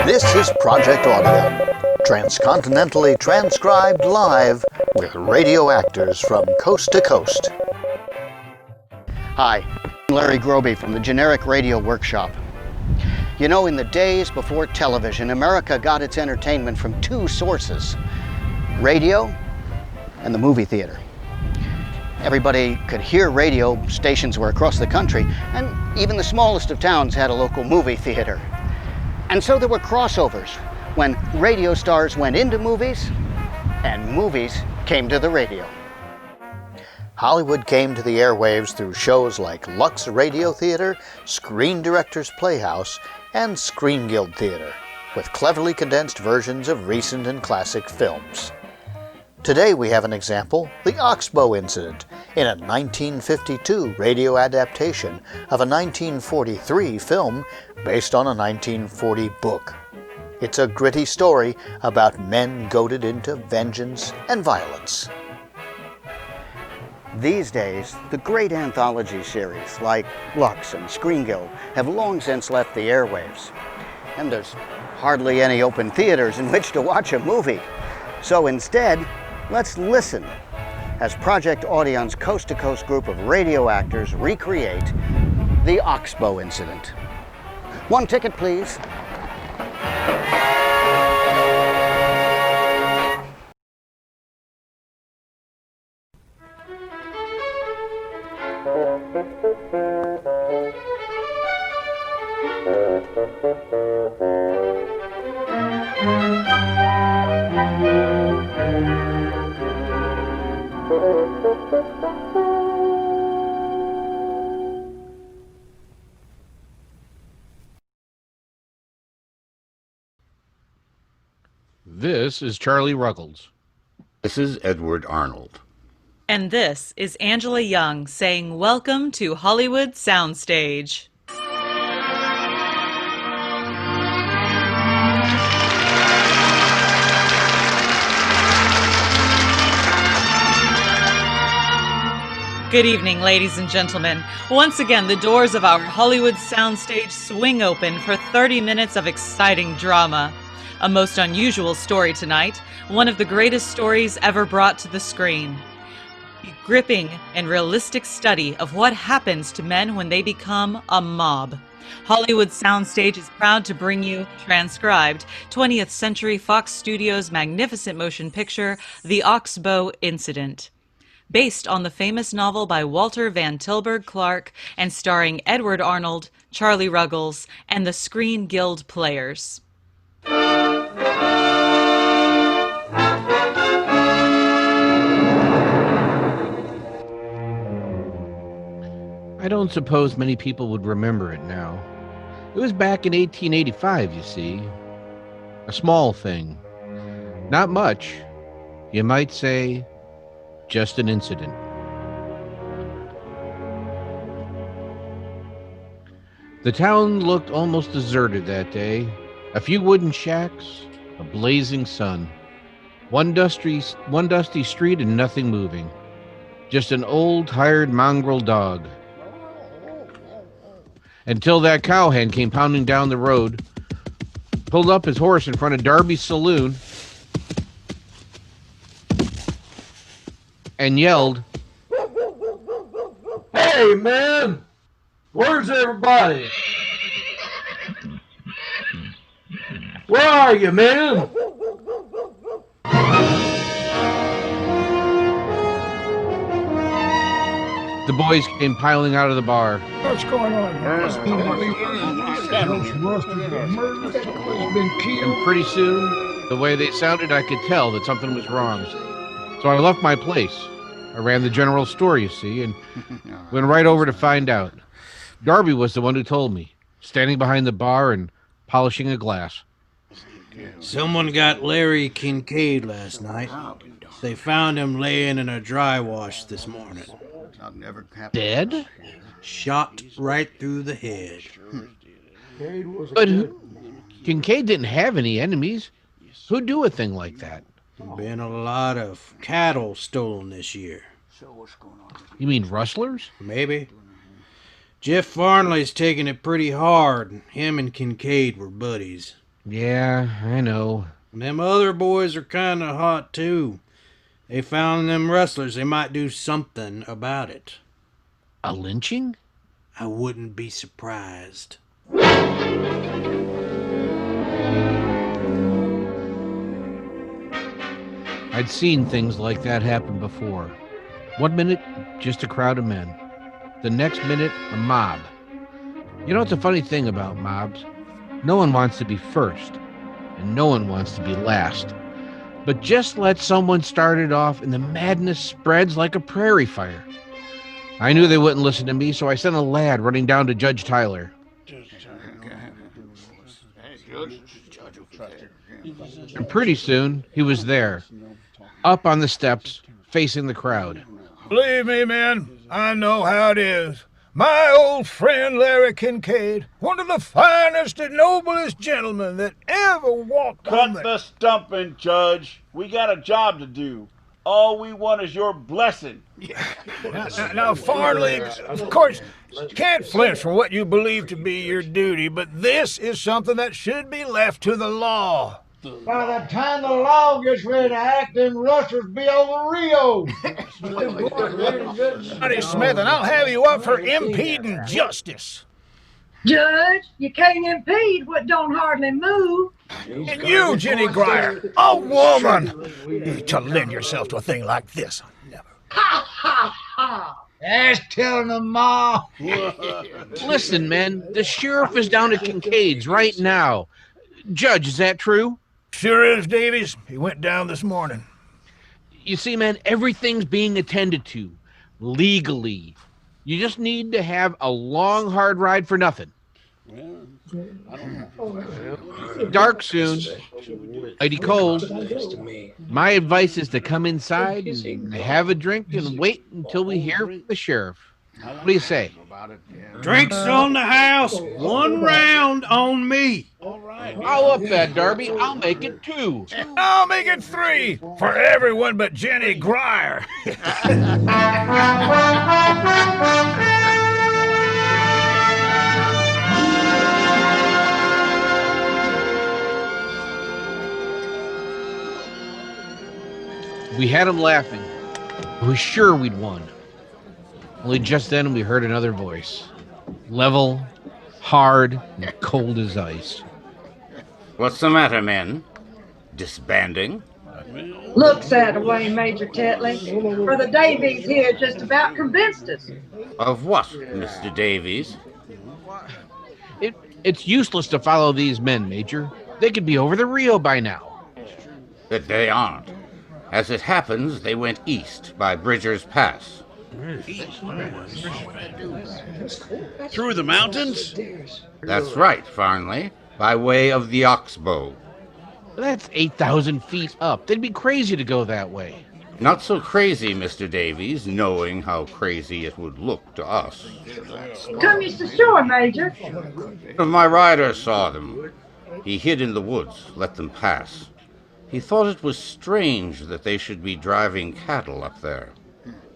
This is Project Audion, transcontinentally transcribed live with radio actors from coast to coast. Hi, I'm Larry Groebe from the Generic Radio Workshop. You know, in the days before television, America got its entertainment from two sources: radio and the movie theater. Everybody could hear radio, stations were across the country, and even the smallest of towns had a local movie theater. And so there were crossovers when radio stars went into movies and movies came to the radio. Hollywood came to the airwaves through shows like Lux Radio Theater, Screen Directors Playhouse, and Screen Guild Theater, with cleverly condensed versions of recent and classic films. Today we have an example, the Oxbow Incident, in a 1952 radio adaptation of a 1943 film based on a 1940 book. It's a gritty story about men goaded into vengeance and violence. These days, the great anthology series like Lux and Screen Guild have long since left the airwaves, and there's hardly any open theaters in which to watch a movie. So instead, let's listen as Project Audion's coast-to-coast group of radio actors recreate the Oxbow Incident. One ticket, please. This is Charlie Ruggles. This is Edward Arnold. And this is Angela Young saying welcome to Hollywood Soundstage. Good evening, ladies and gentlemen. Once again, the doors of our Hollywood Soundstage swing open for 30 minutes of exciting drama. A most unusual story tonight, one of the greatest stories ever brought to the screen. A gripping and realistic study of what happens to men when they become a mob. Hollywood Soundstage is proud to bring you, transcribed, 20th Century Fox Studios' magnificent motion picture, The Oxbow Incident. Based on the famous novel by Walter Van Tilburg Clark and starring Edward Arnold, Charlie Ruggles, and the Screen Guild Players. I don't suppose many people would remember it now. It was back in 1885, you see. A small thing. Not much. You might say, just an incident. The town looked almost deserted that day. A few wooden shacks, a blazing sun. One dusty street and nothing moving. Just an old, tired mongrel dog. Until that cowhand came pounding down the road, pulled up his horse in front of Darby's saloon, and yelled, "Hey, man! Where's everybody? Where are you, man?" The boys came piling out of the bar. What's going on? Must be money. And pretty soon, the way they sounded, I could tell that something was wrong. So I left my place. I ran the general store, you see, and went right over to find out. Darby was the one who told me, standing behind the bar and polishing a glass. Someone got Larry Kincaid last night. They found him laying in a dry wash this morning. Dead? Shot right through the head. But Kincaid didn't have any enemies. Who'd do a thing like that? Been a lot of cattle stolen this year. You mean rustlers? Maybe. Jeff Farnley's taking it pretty hard. Him and Kincaid were buddies. Yeah, I know. And them other boys are kind of hot, too. They found them rustlers. They might do something about it. A lynching? I wouldn't be surprised. I'd seen things like that happen before. 1 minute, just a crowd of men. The next minute, a mob. You know what's a funny thing about mobs? No one wants to be first, and no one wants to be last. But just let someone start it off, and the madness spreads like a prairie fire. I knew they wouldn't listen to me, so I sent a lad running down to Judge Tyler. And pretty soon, he was there, up on the steps, facing the crowd. Believe me, men, I know how it is. My old friend Larry Kincaid, one of the finest and noblest gentlemen that ever walked on Cut the stumping, Judge. We got a job to do. All we want is your blessing. Now, Farnley, of course, you can't flinch from what you believe to be your duty, but this is something that should be left to the law. By the time the law gets ready to act, them rustlers be over Rio. Johnny Smith, and I'll have you up for impeding justice. Judge, you can't impede what don't hardly move. And you, Jenny Grier, a woman, to lend yourself to a thing like this. Never. Ha, ha, ha. That's telling them, Ma. Listen, men, the sheriff is down at Kincaid's right now. Judge, is that true? Sure is, Davies. He went down this morning. You see, man, everything's being attended to, legally. You just need to have a long, hard ride for nothing. Dark soon. Mighty cold. My advice is to come inside and have a drink and wait until we hear from the sheriff. What do you say? Drinks on the house. 1 round on me. I'll up that, Darby. I'll make it 2. I'll make it 3 for everyone but Jenny Grier. We had him laughing. We were sure we'd won. Only just then we heard another voice. Level, hard, and cold as ice. What's the matter, men? Disbanding? Looks that way, Major Tetley. For the Davies here just about convinced us. Of what, Mr. Davies? It's useless to follow these men, Major. They could be over the Rio by now. That they aren't. As it happens, they went east by Bridger's Pass. Through the mountains? That's right, Farnley. By way of the Oxbow. That's 8,000 feet up. They'd be crazy to go that way. Not so crazy, Mr. Davies, knowing how crazy it would look to us. Come you to shore, Major. One of my riders saw them. He hid in the woods, let them pass. He thought it was strange that they should be driving cattle up there.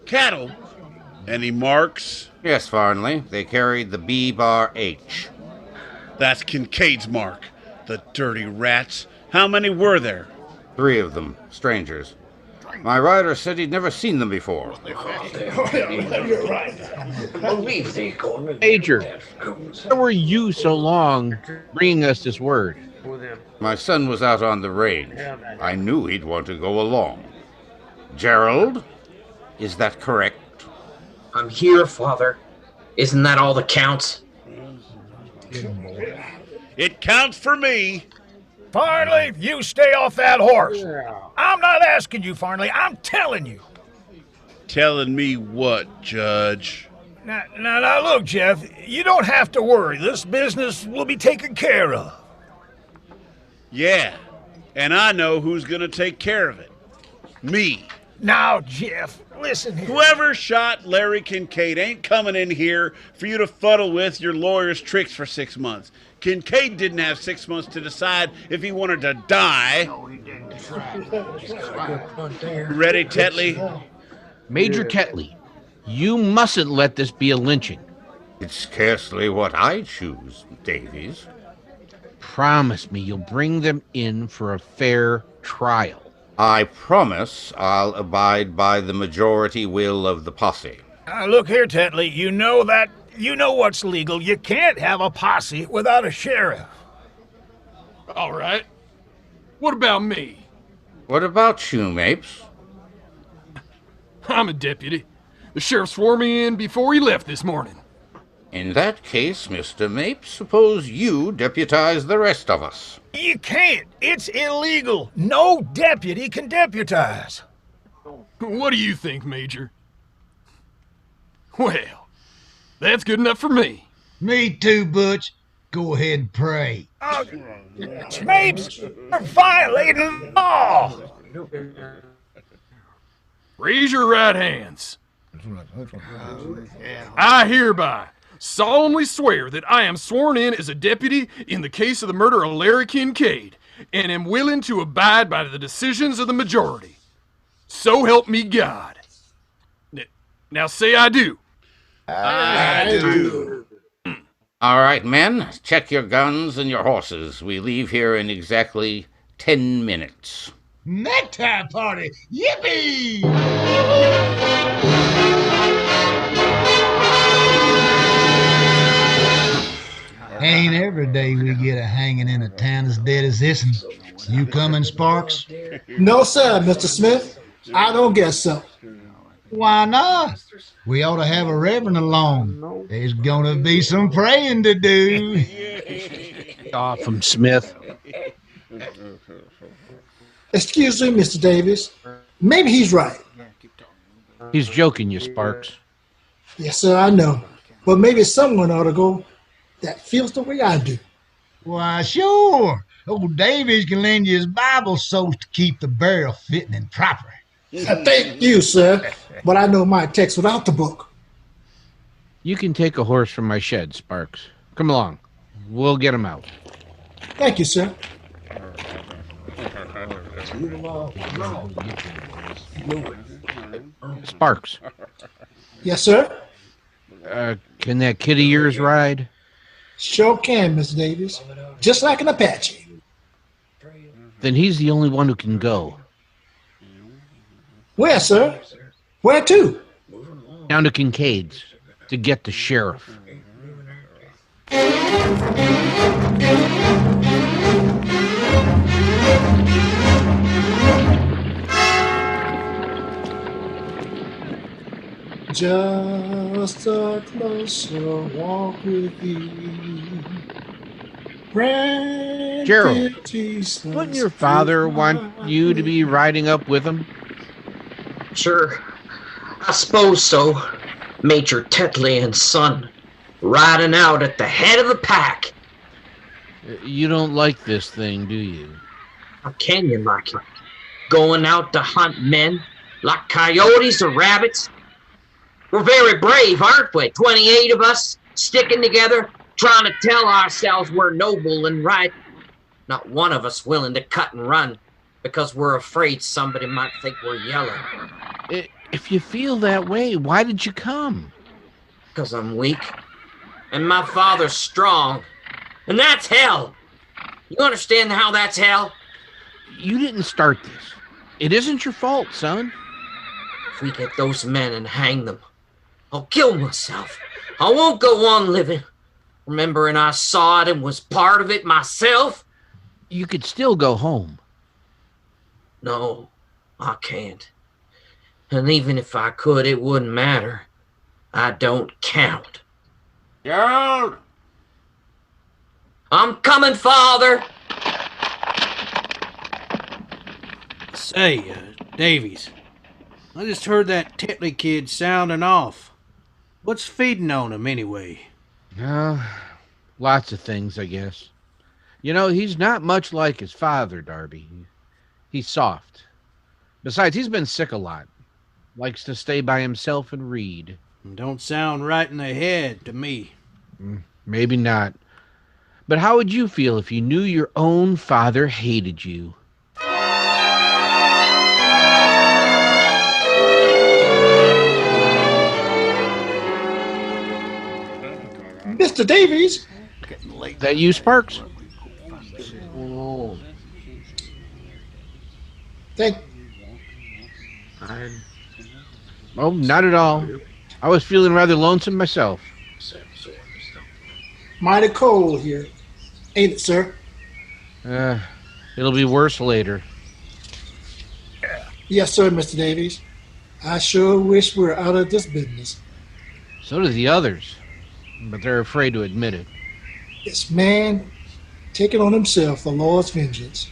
Cattle? Any marks? Yes, Farnley. They carried the B-H. That's Kincaid's mark. The dirty rats. How many were there? 3 of them, strangers. My rider said he'd never seen them before. Major, why were you so long bringing us this word? My son was out on the range. I knew he'd want to go along. Gerald, is that correct? I'm here, Father. Isn't that all that counts? It counts for me. Farnley, you stay off that horse. I'm not asking you, Farnley. I'm telling you. Telling me what, Judge? Now, look, Jeff, you don't have to worry. This business will be taken care of. Yeah, and I know who's going to take care of it. Me. Now, Jeff, listen here. Whoever shot Larry Kincaid ain't coming in here for you to fuddle with your lawyer's tricks for 6 months. Kincaid didn't have 6 months to decide if he wanted to die. Ready, Tetley? Major Tetley, you mustn't let this be a lynching. It's scarcely what I choose, Davies. Promise me you'll bring them in for a fair trial. I promise I'll abide by the majority will of the posse. Look here, Tetley, you know what's legal. You can't have a posse without a sheriff. All right. What about me? What about you, Mapes? I'm a deputy. The sheriff swore me in before he left this morning. In that case, Mr. Mapes, suppose you deputize the rest of us. You can't. It's illegal. No deputy can deputize. What do you think, Major? Well, that's good enough for me. Me too, Butch. Go ahead and pray. Mapes, you're violating the law. Raise your right hands. I hereby solemnly swear that I am sworn in as a deputy in the case of the murder of Larry Kincaid and am willing to abide by the decisions of the majority. So help me God. Now say I do. I do. All right, men, check your guns and your horses. We leave here in exactly 10 minutes. Necktie party! Yippee! Ain't every day we get a hanging in a town as dead as this one. You coming, Sparks? No, sir, Mr. Smith. I don't guess so. Why not? We ought to have a reverend along. There's gonna be some praying to do. Off him, Smith. Excuse me, Mr. Davis. Maybe he's right. He's joking you, Sparks. Yes, sir, I know. But maybe someone ought to go that feels the way I do. Why, sure. Old Davies can lend you his Bible soaps to keep the burial fitting and proper. Thank you, sir. But I know my text without the book. You can take a horse from my shed, Sparks. Come along. We'll get him out. Thank you, sir. Sparks. Yes, sir? Can that kid of yours ride? Sure can, Mr. Davis. Just like an Apache. Then he's the only one who can go. Where, sir? Where to? Down to Kincaid's to get the sheriff. Just a closer walk with you. Gerald, wouldn't your father want you to be riding up with him? Sure, I suppose so. Major Tetley and son, riding out at the head of the pack. You don't like this thing, do you? How can you like it? Going out to hunt men like coyotes or rabbits? We're very brave, aren't we? 28 of us sticking together, trying to tell ourselves we're noble and right. Not one of us willing to cut and run because we're afraid somebody might think we're yellow. If you feel that way, why did you come? Because I'm weak, and my father's strong, and that's hell. You understand how that's hell? You didn't start this. It isn't your fault, son. If we get those men and hang them, I'll kill myself. I won't go on living, remembering I saw it and was part of it myself. You could still go home. No, I can't. And even if I could, it wouldn't matter. I don't count. Gerald! I'm coming, Father! Say, Davies, I just heard that Tetley kid sounding off. What's feeding on him, anyway? Lots of things, I guess. You know, he's not much like his father, Darby. He's soft. Besides, he's been sick a lot. Likes to stay by himself and read. Don't sound right in the head to me. Maybe not. But how would you feel if you knew your own father hated you? Mr. Davies. That you, Sparks? Oh. Thank. Oh, not at all. I was feeling rather lonesome myself. Mighty cold here, ain't it, sir? It'll be worse later. Yes, sir, Mr. Davies. I sure wish we were out of this business. So do the others, but they're afraid to admit it. This man taking on himself the Lord's vengeance.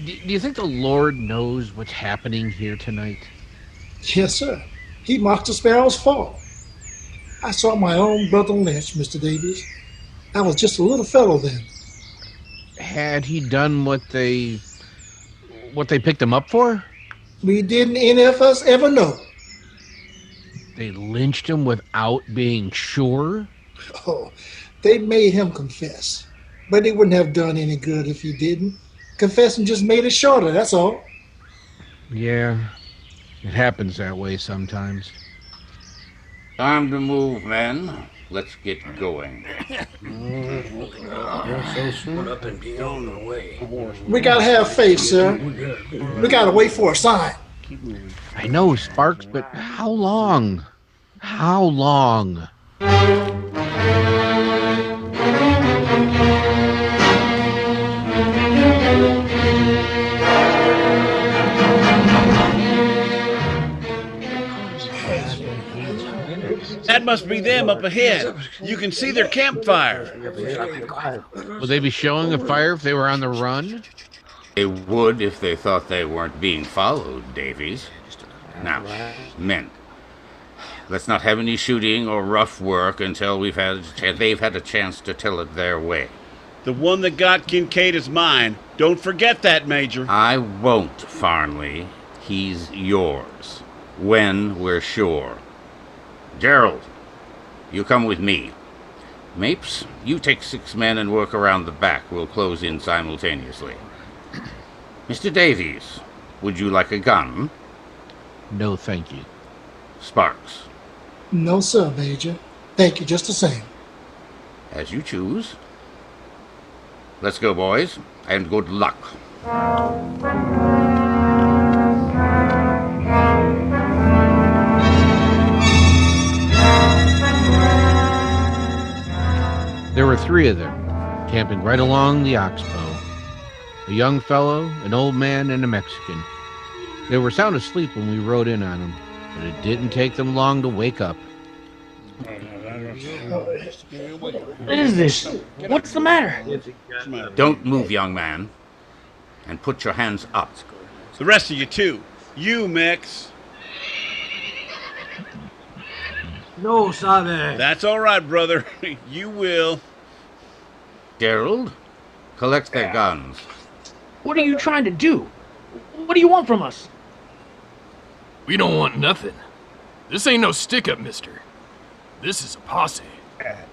Do you think the Lord knows what's happening here tonight? Yes, sir. He marks the sparrow's fall. I saw my own brother lynched, Mr. Davies. I was just a little fellow then. Had he done what they picked him up for? We didn't any of us ever know. They lynched him without being sure? Oh, they made him confess. But it wouldn't have done any good if he didn't. Confessing just made it shorter, that's all. Yeah, it happens that way sometimes. Time to move, men. Let's get going. We gotta have faith, sir. We gotta wait for a sign. I know, Sparks, but how long? How long? That must be them up ahead. You can see their campfire. Would they be showing a fire if they were on the run? They would if they thought they weren't being followed, Davies. Now, men, let's not have any shooting or rough work until they've had a chance to tell it their way. The one that got Kincaid is mine. Don't forget that, Major. I won't, Farnley. He's yours. When we're sure. Gerald, you come with me. Mapes, you take 6 men and work around the back. We'll close in simultaneously. Mr. Davies, would you like a gun? No, thank you. Sparks? No, sir, Major. Thank you just the same. As you choose. Let's go, boys, and good luck. There were 3 of them, camping right along the oxbow. A young fellow, an old man, and a Mexican. They were sound asleep when we rode in on them, but it didn't take them long to wake up. What is this? What's the matter? Don't move, young man. And put your hands up. The rest of you, too. You, Mex. No, sabe. That's all right, brother. You will. Gerald, collect their guns. What are you trying to do? What do you want from us? We don't want nothing. This ain't no stick-up, mister. This is a posse.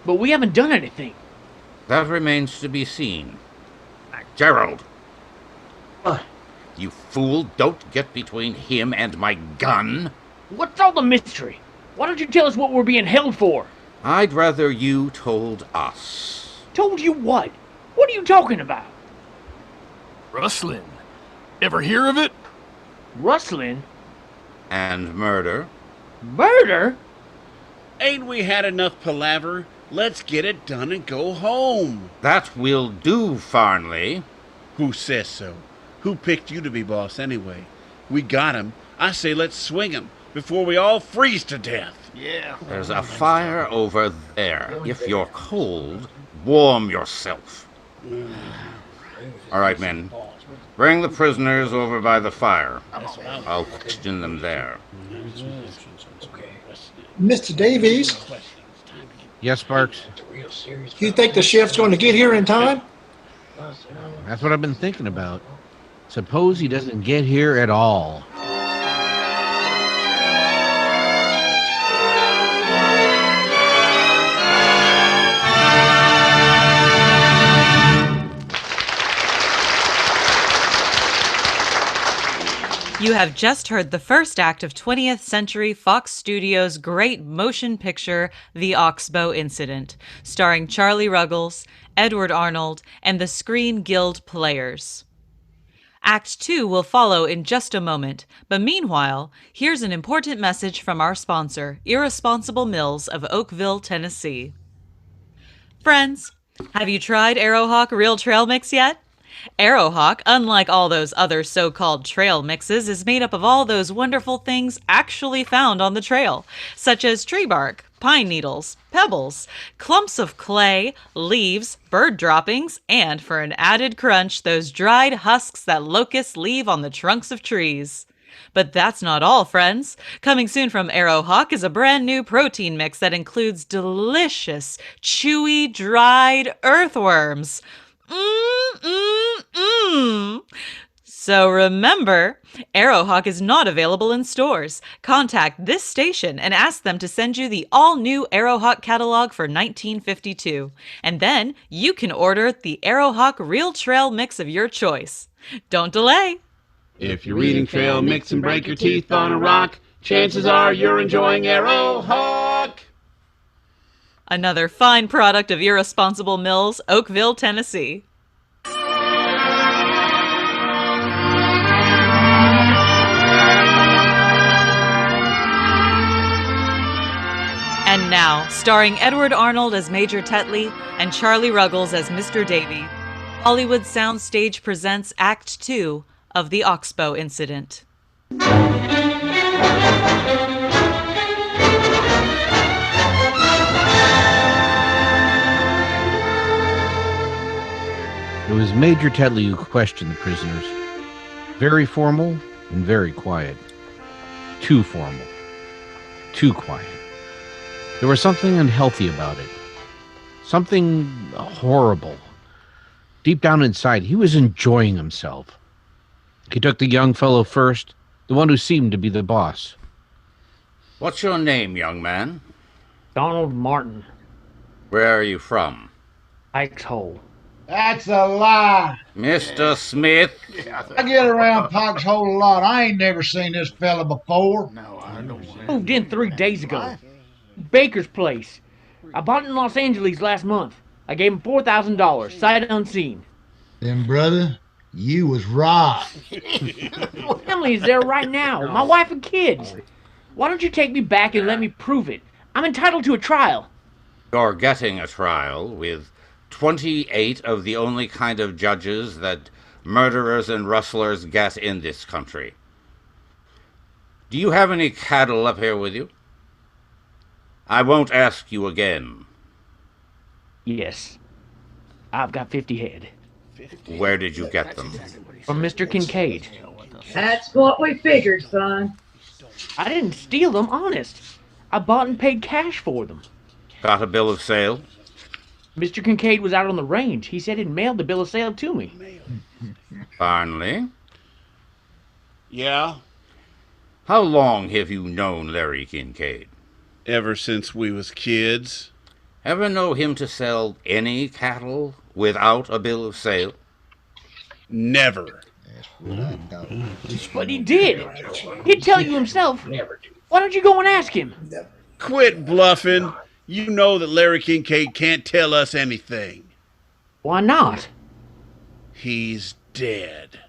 But we haven't done anything. That remains to be seen. Gerald! What? You fool, don't get between him and my gun. What's all the mystery? Why don't you tell us what we're being held for? I'd rather you told us. Told you what? What are you talking about? Rustling. Ever hear of it? Rustling? And murder. Murder? Ain't we had enough palaver? Let's get it done and go home. That will do, Farnley. Who says so? Who picked you to be boss anyway? We got him. I say let's swing him before we all freeze to death. Yeah. There's a fire over there. If you're cold, warm yourself. All right, men. Bring the prisoners over by the fire. I'll question them there. Mr. Davies, Yes, Sparks? you think the sheriff's going to get here in time? That's what I've been thinking about. Suppose he doesn't get here at all. You have just heard the first act of 20th Century Fox Studios' great motion picture, The Oxbow Incident, starring Charlie Ruggles, Edward Arnold, and the Screen Guild Players. Act 2 will follow in just a moment, but meanwhile, here's an important message from our sponsor, Irresponsible Mills of Oakville, Tennessee. Friends, have you tried Arrowhawk Real Trail Mix yet? Arrowhawk, unlike all those other so-called trail mixes, is made up of all those wonderful things actually found on the trail, such as tree bark, pine needles, pebbles, clumps of clay, leaves, bird droppings, and, for an added crunch, those dried husks that locusts leave on the trunks of trees. But that's not all, friends. Coming soon from Arrowhawk is a brand new protein mix that includes delicious, chewy, dried earthworms. So remember, Arrowhawk is not available in stores. Contact this station and ask them to send you the all-new Arrowhawk catalog for 1952. And then you can order the Arrowhawk Real Trail Mix of your choice. Don't delay. If you're eating trail mix and break your teeth on a rock, chances are you're enjoying Arrowhawk. Another fine product of Irresponsible Mills, Oakville, Tennessee. And now, starring Edward Arnold as Major Tetley and Charlie Ruggles as Mr. Davy, Hollywood Soundstage presents Act 2 of The Oxbow Incident. It was Major Tetley who questioned the prisoners. Very formal and very quiet. Too formal. Too quiet. There was something unhealthy about it. Something horrible. Deep down inside, he was enjoying himself. He took the young fellow first, the one who seemed to be the boss. What's your name, young man? Donald Martin. Where are you from? Ike's Hole. That's a lie. Mr. Smith. I get around Pike's Hole a lot. I ain't never seen this fella before. Moved in 3 days ago. Baker's place. I bought it in Los Angeles last month. I gave him $4,000, sight unseen. Then, brother, you was robbed. Well, Emily's there right now, my wife and kids. Why don't you take me back and let me prove it? I'm entitled to a trial. You're getting a trial with 28 of the only kind of judges that murderers and rustlers get in this country. Do you have any cattle up here with you? I won't ask you again. Yes. I've got 50 head. Where did you get them? From Mr. Kincaid. That's what we figured, son. I didn't steal them, honest. I bought and paid cash for them. Got a bill of sale? Mr. Kincaid was out on the range. He said he'd mailed the bill of sale to me. Farnley? Yeah? How long have you known Larry Kincaid? Ever since we was kids. Ever know him to sell any cattle without a bill of sale? Never. But he did. He'd tell you himself. Why don't you go and ask him? Quit bluffing. You know that Larry Kincaid can't tell us anything. Why not? He's dead.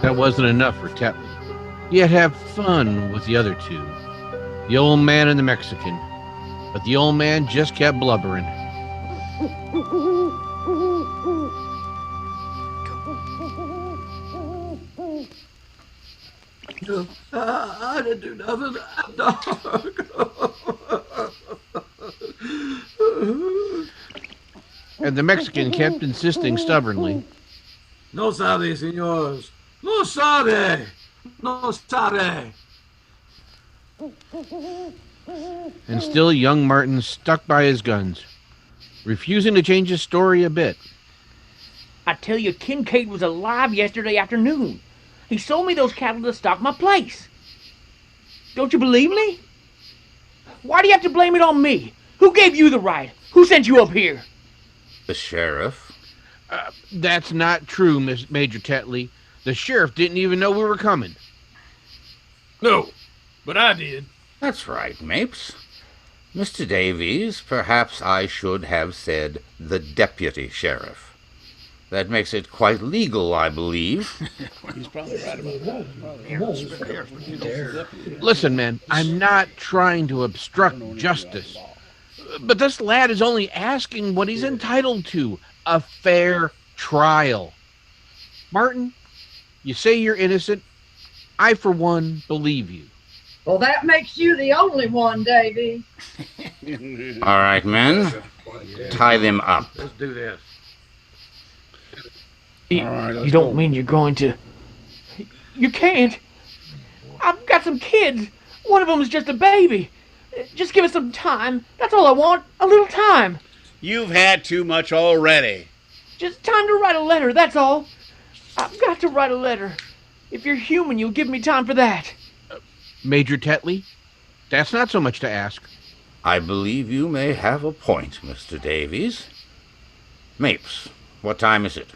That wasn't enough for Tetley. He had to have fun with the other two, the old man and the Mexican. But the old man just kept blubbering. I didn't do nothing to that dog. And the Mexican kept insisting stubbornly. No sabe, señores. No sabe. No sabe. And still young Martin stuck by his guns, refusing to change his story a bit. I tell you, Kincaid was alive yesterday afternoon. He sold me those cattle to stock my place. Don't you believe me? Why do you have to blame it on me? Who gave you the ride? Who sent you up here? The sheriff. That's not true, Major Tetley. The sheriff didn't even know we were coming. No, but I did. That's right, Mapes. Mr. Davies, perhaps I should have said the deputy sheriff. That makes it quite legal, I believe. He's probably right about that. Listen, man, I'm not trying to obstruct justice. But this lad is only asking what he's entitled to, a fair trial. Martin, you say you're innocent. I, for one, believe you. Well, that makes you the only one, Davy. All right, men. Tie them up. Let's do this. You don't mean you're going to... You can't. I've got some kids. One of them is just a baby. Just give us some time. That's all I want. A little time. You've had too much already. Just time to write a letter, that's all. I've got to write a letter. If you're human, you'll give me time for that. Major Tetley, that's not so much to ask. I believe you may have a point, Mr. Davies. Mapes, what time is it?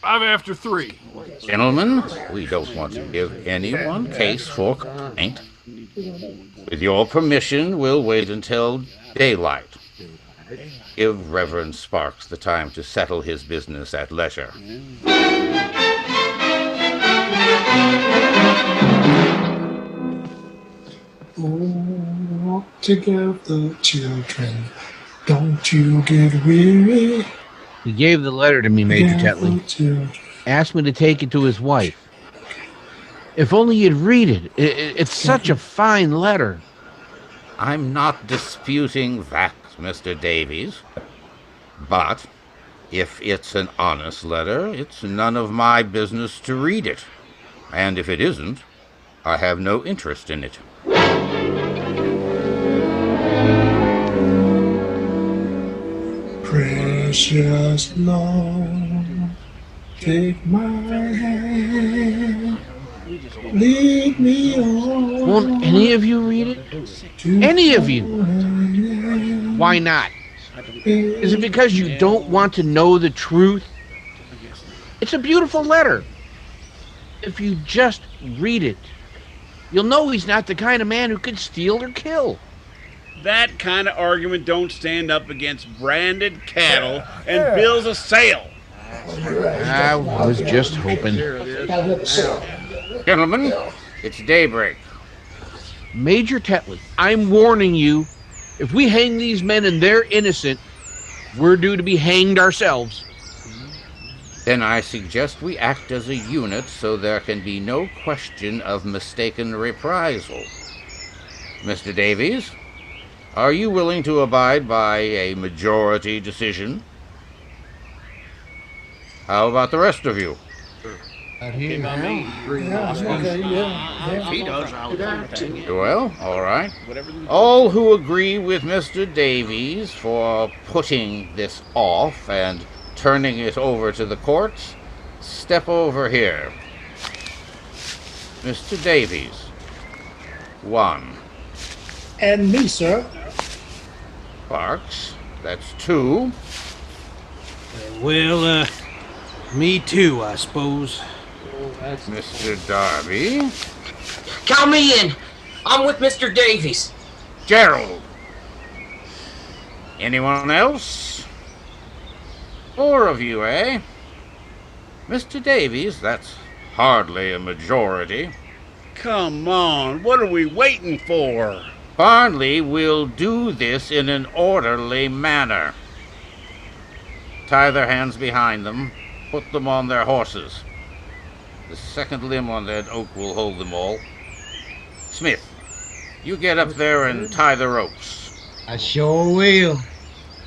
3:05. Gentlemen, we don't want to give anyone case for complaint. With your permission, we'll wait until daylight. Give Reverend Sparks the time to settle his business at leisure. Oh, together, children, don't you get weary. He gave the letter to me, Major Tetley. Asked me to take it to his wife. If only you'd read it. It's such a fine letter. I'm not disputing that, Mr. Davies. But if it's an honest letter, it's none of my business to read it. And if it isn't, I have no interest in it. Precious Lord, take my hand, lead me on. Won't any of you read it? Any of you? Why not? Is it because you don't want to know the truth? It's a beautiful letter. If you just read it, you'll know he's not the kind of man who could steal or kill. That kind of argument don't stand up against branded cattle and bills of sale. I was just hoping. Gentlemen, it's daybreak. Major Tetley, I'm warning you, if we hang these men and they're innocent, we're due to be hanged ourselves. Then I suggest we act as a unit so there can be no question of mistaken reprisal. Mr. Davies, are you willing to abide by a majority decision? How about the rest of you? Well, all right. All who agree with Mr. Davies for putting this off and turning it over to the courts, step over here. Mr. Davies, 1. And me, sir. Sparks, that's 2. Well, me too, I suppose. Mr. Darby. Count me in. I'm with Mr. Davies. Gerald. Anyone else? 4 of you, eh? Mr. Davies, that's hardly a majority. Come on, what are we waiting for? Barnley will do this in an orderly manner. Tie their hands behind them, put them on their horses. The second limb on that oak will hold them all. Smith, you get up there and tie the ropes. I sure will.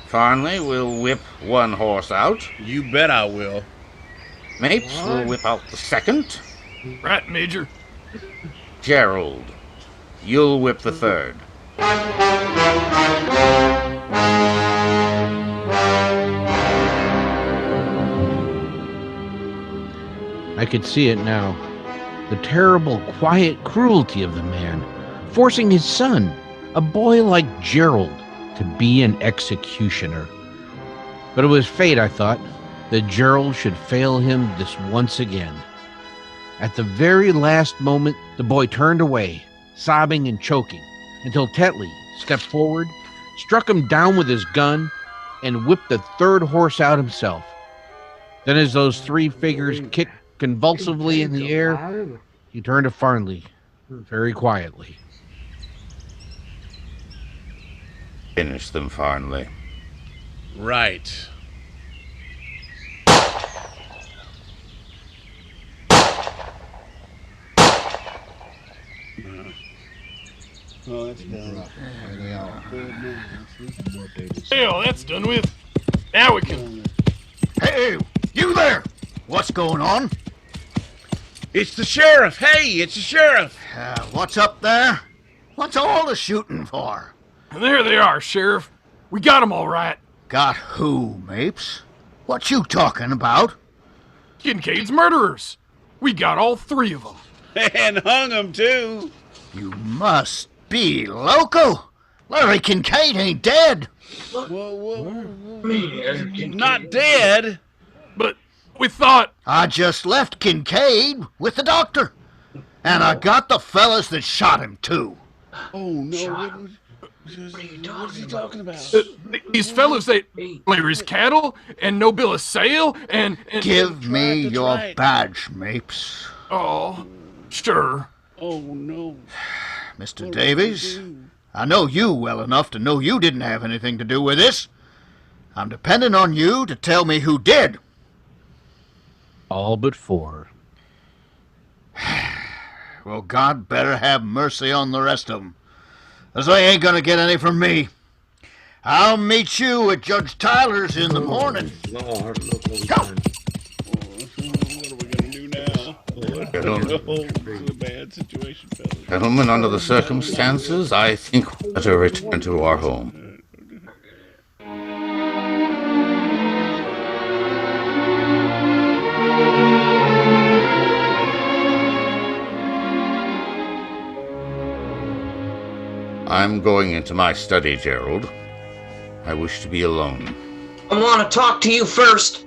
Farnley will whip one horse out. You bet I will. Mapes will whip out the second. Right, Major. Gerald, you'll whip the third. I could see it now. The terrible, quiet cruelty of the man. forcing his son, a boy like Gerald, to be an executioner. But it was fate, I thought, that Gerald should fail him this once again. At the very last moment, the boy turned away, sobbing and choking, until Tetley stepped forward, struck him down with his gun, and whipped the third horse out himself. Then as those three figures kicked convulsively in the air, he turned to Farnley, very quietly. Finish them, Farnley. Right. Oh, that's done. Hell, that's done with. Now we can. Hey, you there! What's going on? It's the sheriff. Hey, it's the sheriff. What's up there? What's all the shooting for? There they are, Sheriff. We got 'em all right. Got who, Mapes? What you talking about? Kincaid's murderers. We got all three of them. And hung them, too. You must be loco. Larry Kincaid ain't dead. Not dead. But we thought... I just left Kincaid with the doctor. And I got the fellas that shot him, too. Oh, no. What's he talking about? These fellas, they... Larry's cattle, and no bill of sale, and Give me your badge, Mapes. Oh, sure. Oh, no. Mr. Davies, I know you well enough to know you didn't have anything to do with this. I'm depending on you to tell me who did. All but four. Well, God better have mercy on the rest of them, as they ain't gonna get any from me. I'll meet you at Judge Tyler's in the morning. Lord, look what what are we gonna do now? It's a bad situation, fellas. Gentlemen, under the circumstances, I think we better return to our home. I'm going into my study, Gerald. I wish to be alone. I want to talk to you first.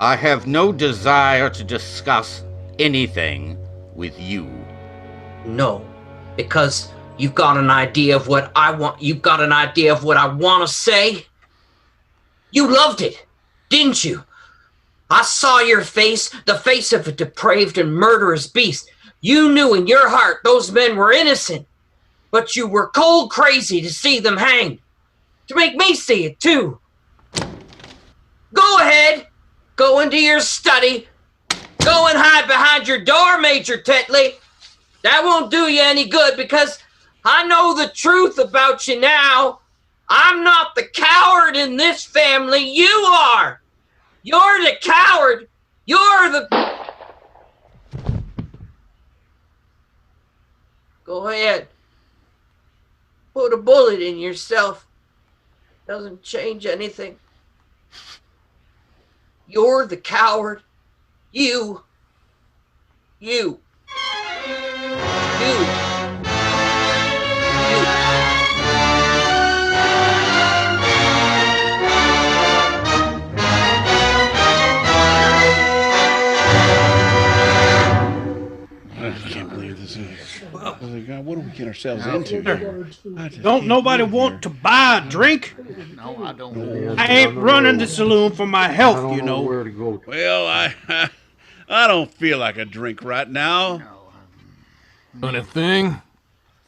I have no desire to discuss anything with you. No, because you've got an idea of what I want. You've got an idea of what I want to say. You loved it, didn't you? I saw your face, the face of a depraved and murderous beast. You knew in your heart those men were innocent, but you were cold crazy to see them hanged. To make me see it, too. Go ahead. Go into your study. Go and hide behind your door, Major Tetley. That won't do you any good because I know the truth about you now. I'm not the coward in this family. You are. You're the coward. You're the... Go ahead. Put a bullet in yourself. Doesn't change anything. You're the coward. You. I can't believe this is. God, what do we get ourselves into? Don't nobody want to buy a drink? No, I don't. I ain't running the saloon for my health, you know. Well, I don't feel like a drink right now. Funny thing,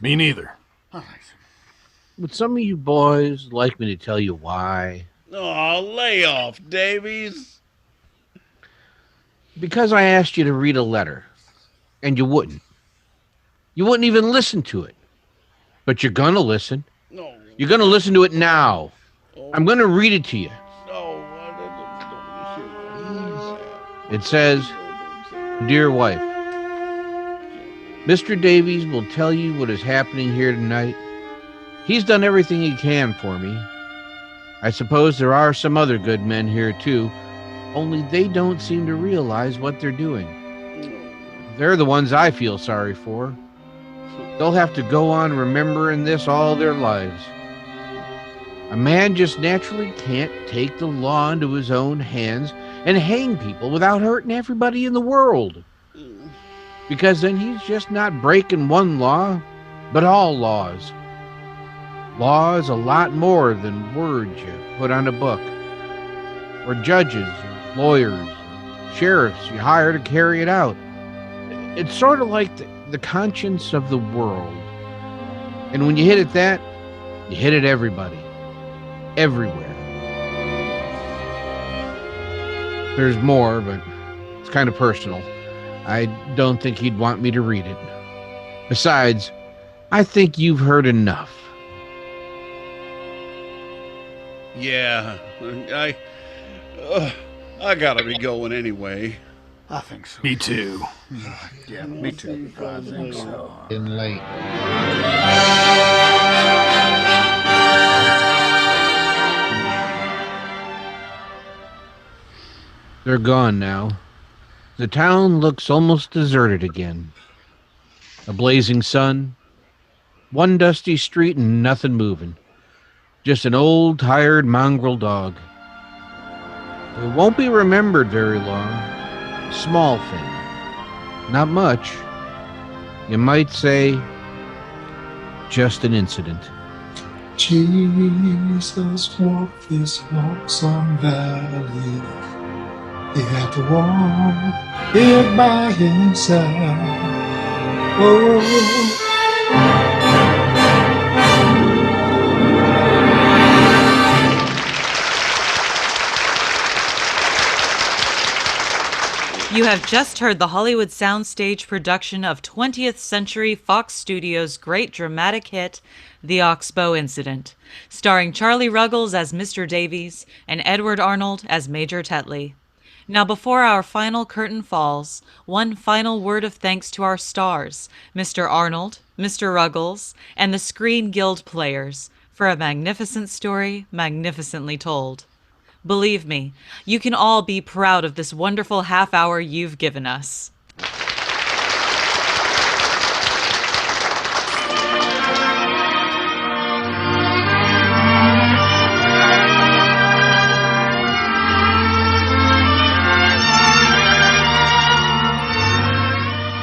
me neither. Would some of you boys like me to tell you why? Oh, lay off, Davies. Because I asked you to read a letter, and you wouldn't. You wouldn't even listen to it. But you're gonna listen. No. You're gonna listen to it now. I'm gonna read it to you. It says, "Dear wife, Mr. Davies will tell you what is happening here tonight. He's done everything he can for me. I suppose there are some other good men here too, only they don't seem to realize what they're doing. They're the ones I feel sorry for. They'll have to go on remembering this all their lives. A man just naturally can't take the law into his own hands and hang people without hurting everybody in the world. Because then he's just not breaking one law, but all laws. Law is a lot more than words you put on a book, or judges, or lawyers, sheriffs you hire to carry it out. It's sort of like the conscience of the world. And when you hit it that, you hit it everybody. Everywhere. There's more, but it's kind of personal. I don't think he'd want me to read it. Besides, I think you've heard enough. Yeah, I gotta be going anyway. I think so. Me too. Yeah, me too. I think so. Getting late. They're gone now. The town looks almost deserted again. A blazing sun, one dusty street and nothing moving. Just an old, tired mongrel dog. It won't be remembered very long. A small thing. Not much. You might say, just an incident. Jesus walked this lonesome valley. He had to walk it by himself. Oh. You have just heard the Hollywood Soundstage production of 20th Century Fox Studios' great dramatic hit, The Oxbow Incident, starring Charlie Ruggles as Mr. Davies and Edward Arnold as Major Tetley. Now, before our final curtain falls, one final word of thanks to our stars, Mr. Arnold, Mr. Ruggles, and the Screen Guild players, for a magnificent story, magnificently told. Believe me, you can all be proud of this wonderful half hour you've given us.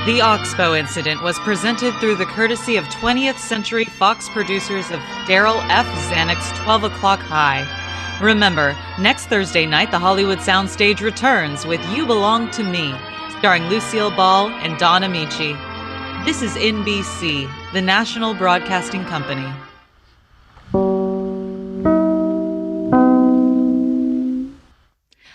The Oxbow Incident was presented through the courtesy of 20th Century Fox producers of Daryl F. Zanuck's 12 O'Clock High. Remember, next Thursday night, the Hollywood Soundstage returns with You Belong to Me, starring Lucille Ball and Don Amici. This is NBC, the National Broadcasting Company.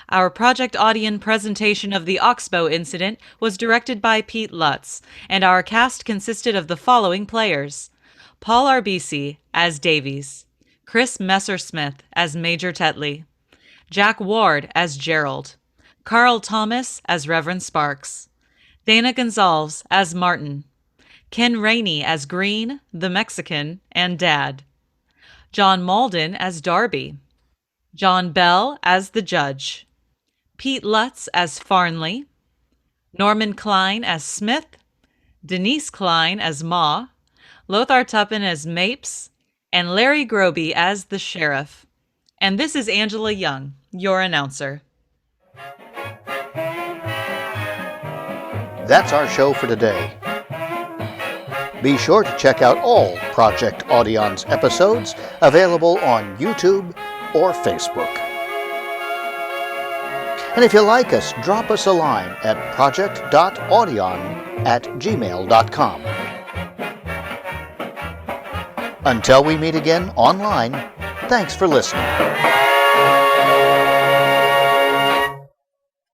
Our Project Audion presentation of the Oxbow Incident was directed by Pete Lutz, and our cast consisted of the following players: Paul Arbisi as Davies, Chris Messersmith as Major Tetley, Jack Ward as Gerald, Carl Thomas as Reverend Sparks, Dana Gonsalves as Martin, Ken Rainey as Green, the Mexican, and Dad, John Mauldin as Darby, John Bell as the Judge, Pete Lutz as Farnley, Norman Cline as Smith, Denise Cline as Ma, Lothar Tuppen as Mapes, and Larry Groebe as the Sheriff. And this is Angela Young, your announcer. That's our show for today. Be sure to check out all Project Audion's episodes available on YouTube or Facebook. And if you like us, drop us a line at project.audion@gmail.com. Until we meet again online, thanks for listening.